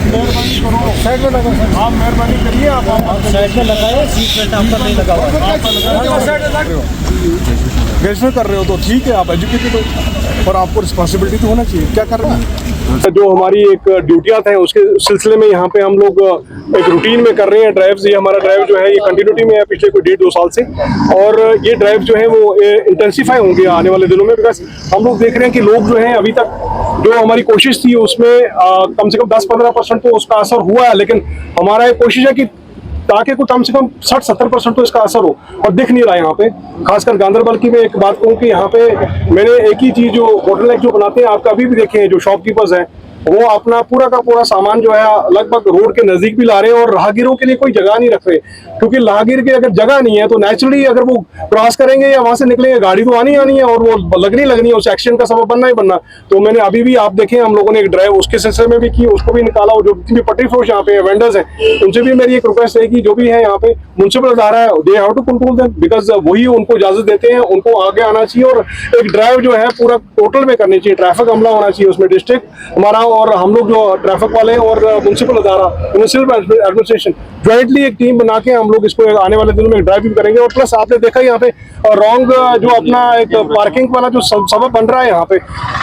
आप मेहरबानी करो, साइड में लगा सर। आप मेहरबानी करिए, आप साइड में लगाए, सीट बेल्ट आपका नहीं लगा हुआ है। गैस कर रहे हो तो ठीक है, आप एजुकेटेड हो, पर आपको रिस्पॉन्सिबिलिटी तो होना चाहिए। क्या कर रहे हैं? जो हमारी एक ड्यूटियां थे उसके सिलसिले में यहाँ पे हम लोग एक रूटीन में कर रहे हैं ड्राइव्स। ये हमारा ड्राइव जो है ये कंटिन्यूटी में है पिछले कोई 1.5-2 साल से, और ये ड्राइव जो है वो इंटेंसिफाई होंगे आने वाले दिनों में। बिकॉज हम लोग देख रहे हैं कि लोग जो हैं अभी तक जो हमारी कोशिश थी उसमें कम से कम 10-15% तो उसका असर हुआ है, लेकिन हमारा एक कोशिश है कि ताकि को कम से कम 60-70% तो इसका असर हो, और दिख नहीं रहा है यहाँ पे। खासकर गांधरबल की मैं एक बात कहूँ कि यहाँ पे मैंने एक ही चीज, जो बोटलनेक जो बनाते हैं आप कभी भी देखें, जो शॉपकीपर्स हैं वो अपना पूरा का पूरा सामान जो है लगभग रोड के नजदीक भी ला रहे हैं, और राहगीरों के लिए कोई जगह नहीं रख रहे, क्योंकि राहगीर की अगर जगह नहीं है तो नेचुरली अगर वो क्रॉस करेंगे या वहां से निकलेंगे गाड़ी तो आनी है, और वो लगनी है, उस एक्सीडेंट का सबब बनना ही बनना। तो मैंने अभी भी आप देखें हम लोगों ने एक ड्राइव उसके सिलसिले में भी की, उसको भी निकाला। और जो भी पटरी फरोश यहाँ पे वेंडर्स हैं उनसे भी मेरी एक रिक्वेस्ट है कि जो भी है यहाँ पे म्युनिसिपल अदारा है, they have to control them, because वही उनको इजाजत देते हैं, उनको आगे आना चाहिए। और एक ड्राइव जो है पूरा टोटल में करनी चाहिए, ट्रैफिक अमला होना चाहिए उसमें, डिस्ट्रिक्ट हमारा और हम लोग जो ट्रैफिक वाले और म्युनिसिपल अदारा, म्युनिसिपल एडमिनिस्ट्रेशन ज्वाइंटली एक टीम बना के हम लोग इसको आने वाले दिनों में ड्राइव भी करेंगे। और प्लस आपने देखा यहाँ पे रॉन्ग जो अपना एक पार्किंग वाला जो सबब बन रहा है, यहाँ पे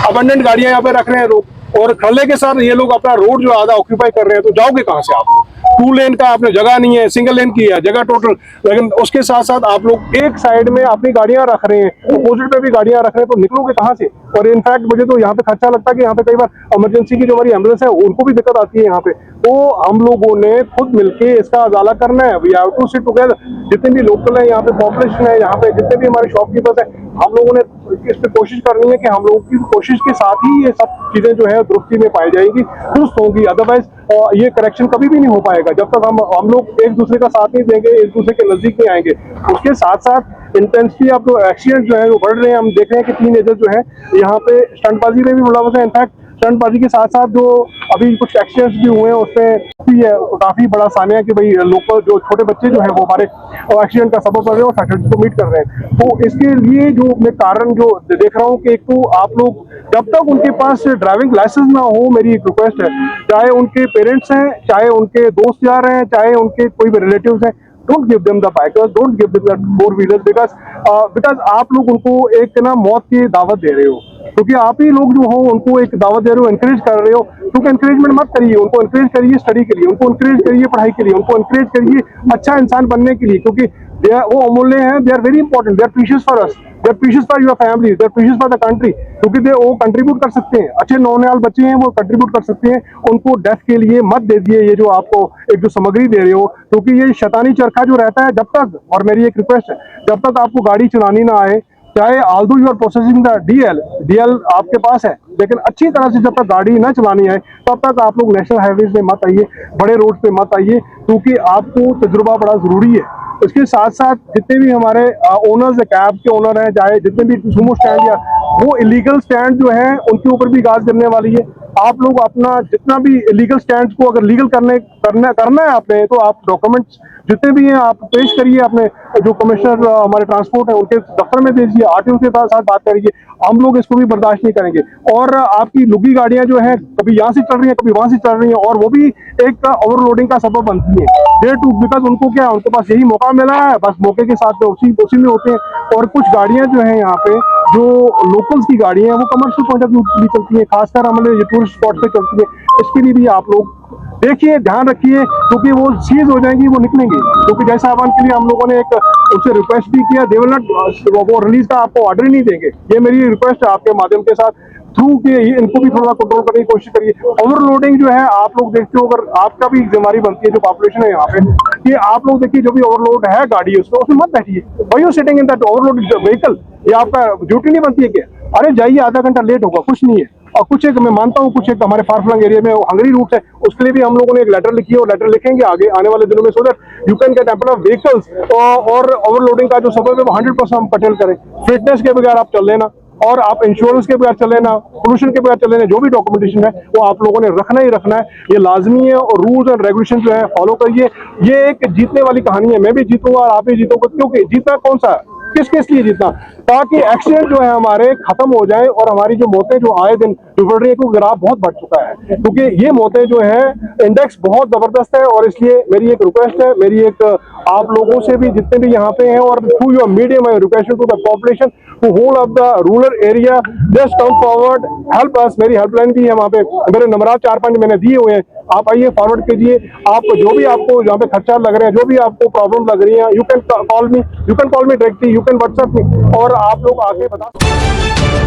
अबंडेंट गाड़ियां यहाँ पे रख रहे हैं लोग, और खड़े के साथ ये लोग अपना रोड जो आधा ऑक्यूपाई कर रहे हैं, तो जाओगे कहाँ से आप लोग? 2 लेन का आपने जगह नहीं है, सिंगल लेन की है जगह टोटल, लेकिन उसके साथ साथ आप लोग एक साइड में अपनी गाड़ियां रख रहे हैं, अपोजिट पे भी गाड़ियां रख रहे हैं, तो निकलोगे कहाँ से? और इनफैक्ट मुझे तो यहाँ पे खर्चा लगता है कि यहाँ पे कई बार इमरजेंसी की जो हमारी एम्बुलेंस है उनको भी दिक्कत आती है यहाँ पे। तो हम लोगों ने खुद मिलके इसका उजाला करना है। We have to sit together, जितने भी लोकल है यहाँ पे पॉपुलेशन है, यहाँ पे जितने भी हमारे शॉपकीपर्स हैं, हम लोगों ने इस पे कोशिश करनी है कि हम लोगों की कोशिश के साथ ही ये सब चीजें जो है दुरुस्ती में पाई जाएंगी, दुरुस्त होंगी। अदरवाइज ये करेक्शन कभी भी नहीं हो पाएगा जब तक हम लोग एक दूसरे का साथ नहीं देंगे, एक दूसरे के नजदीक नहीं आएंगे। उसके साथ साथ इंटेंसिटी अब तो एक्सीडेंट जो है वो बढ़ रहे हैं। हम देख रहे हैं कि 3 एजेंट जो है यहाँ पे स्टंटबाजी में भी मुलव्वस है। इनफैक्ट स्टंटबाजी के साथ साथ जो अभी कुछ एक्सीडेंट्स भी हुए हैं उसमें भी है काफी बड़ा सानिया कि भाई लोकल जो छोटे बच्चे जो है वो हमारे एक्सीडेंट का सबब बन रहे हैं और फैटलिटी को मीट कर रहे हैं। तो इसके लिए जो मैं कारण जो देख रहा हूँ कि एक तो आप लोग जब तक उनके पास ड्राइविंग लाइसेंस ना हो, मेरी एक रिक्वेस्ट है, चाहे उनके पेरेंट्स हैं, चाहे उनके दोस्त यार हैं, चाहे उनके कोई भी रिलेटिव्स हैं, don't give them the bikers, don't give them the 4 wheelers, because आप लोग उनको एक ना मौत की दावत दे रहे हो, क्योंकि आप ही लोग जो हो उनको एक दावत दे रहे हो, एनकरेज कर रहे हो। क्योंकि एनकरेजमेंट मत करिए, उनको एनकरेज करिए स्टडी के लिए, उनको एनकरेज करिए पढ़ाई के लिए, उनको एनकरेज करिए अच्छा इंसान बनने के लिए, क्योंकि वो अमूल्य हैं, they are very important, they are precious for us, they are precious for your family, they are precious for the country, क्योंकि वो कंट्रीब्यूट कर सकते हैं। अच्छे नौनियाल बच्चे हैं वो कंट्रीब्यूट कर सकते हैं। उनको डेथ के लिए मत दे दिए ये जो आपको एक जो सामग्री दे रहे हो, क्योंकि ये शैतानी चरखा जो रहता है जब तक, और मेरी एक रिक्वेस्ट है, जब तक आपको गाड़ी चलानी ना आए, चाहे although you are processing the DL आपके पास है, लेकिन अच्छी तरह से जब तक गाड़ी ना चलानी है तब तक आप लोग नेशनल हाईवेज में मत आइए, बड़े रोड पे मत आइए, क्योंकि आपको तजुर्बा बड़ा जरूरी है। इसके साथ साथ जितने भी हमारे ओनर्स है, कैब के ओनर हैं, चाहे जितने भी सुमो स्टैंड या वो इलीगल स्टैंड जो है उनके ऊपर भी गाज गिरने वाली है। आप लोग अपना जितना भी इलीगल स्टैंड को अगर लीगल करना है आपने, तो आप डॉक्यूमेंट्स जितने भी हैं आप पेश करिए, अपने जो कमिश्नर हमारे ट्रांसपोर्ट है उनके दफ्तर में भेजिए, आरटीओ के साथ बात करिए। हम लोग इसको भी बर्दाश्त नहीं करेंगे। और आपकी लुगी गाड़ियां जो हैं कभी यहाँ से चल रही हैं कभी वहां से चल रही हैं, और वो भी एक ओवरलोडिंग का सबब बनती है। बिकॉज उनको क्या, उनके पास यही मौका मिला है, बस मौके के साथ उसी में होते हैं। और कुछ गाड़ियां जो है यहाँ पे जो लोकल्स की गाड़ियां हैं वो कमर्शियल पॉइंट ऑफ व्यू भी चलती है, खासकर हमारे टूरिस्ट स्पॉट पे चलती है। इसके लिए भी आप लोग देखिए, ध्यान रखिए, क्योंकि वो सीज हो जाएंगी, वो निकलेंगे। क्योंकि जैसा सामान के लिए हम लोगों ने एक उससे रिक्वेस्ट भी किया, दे विल नॉट, वो रिलीज का आपको ऑर्डर ही नहीं देंगे। ये मेरी रिक्वेस्ट है आपके माध्यम के साथ थ्रू कि इनको भी थोड़ा कंट्रोल करने की कोशिश करिए। ओवरलोडिंग जो है आप लोग देखते हो, अगर आपका भी जिम्मेदारी बनती है जो पॉपुलेशन है यहाँ पे, कि आप लोग देखिए जो भी ओवरलोड है गाड़ी उसमें मत बैठिए। Why you sitting in that overload vehicle? ये आपका ड्यूटी नहीं बनती है क्या? अरे जाइए, आधा घंटा लेट होगा, कुछ नहीं है। और कुछ एक मैं मानता हूँ, कुछ एक हमारे फार फ्लंग एरिया में हंगरी रूट है, उसके लिए भी हम लोगों ने एक लेटर लिखी है और लेटर लिखेंगे आगे आने वाले दिनों में, so that you can get ample of vehicles. और ओवरलोडिंग का जो सबब है वो 100% हम कटेल करें। फिटनेस के बगैर आप चल लेना, और आप इंश्योरेंस के बगैर चल लेना, पोल्यूशन के बगैर चल लेना, जो भी डॉक्यूमेंटेशन है वो आप लोगों ने रखना ही रखना है, ये लाजमी है। और रूल्स एंड रेगुलेशन जो है फॉलो करिए। ये एक जीतने वाली कहानी है, मैं भी जीतूंगा और आप भी जीतोगे, क्योंकि जीतना कौन सा है? किस लिए जीतना, ताकि एक्सीडेंट जो है हमारे खत्म हो जाए और हमारी जो मौतें जो आए दिन जो बढ़ रही है, क्योंकि ग्राफ बहुत बढ़ चुका है, क्योंकि ये मौतें जो है इंडेक्स बहुत जबरदस्त है। और इसलिए मेरी एक रिक्वेस्ट है, मेरी एक आप लोगों से भी जितने भी यहाँ पे हैं, और through your medium I request to the population to whole of the rural area, just come forward, help us. मेरी हेल्पलाइन भी है वहाँ पे, मेरे नंबर 4-5 मैंने दिए हुए हैं, आप आइए फॉरवर्ड कीजिए। आप जो भी आपको यहाँ पे खर्चा लग रहे हैं, जो भी आपको प्रॉब्लम लग रही है, you can call me directly, you can WhatsApp me, और आप लोग आके बता सकते हैं।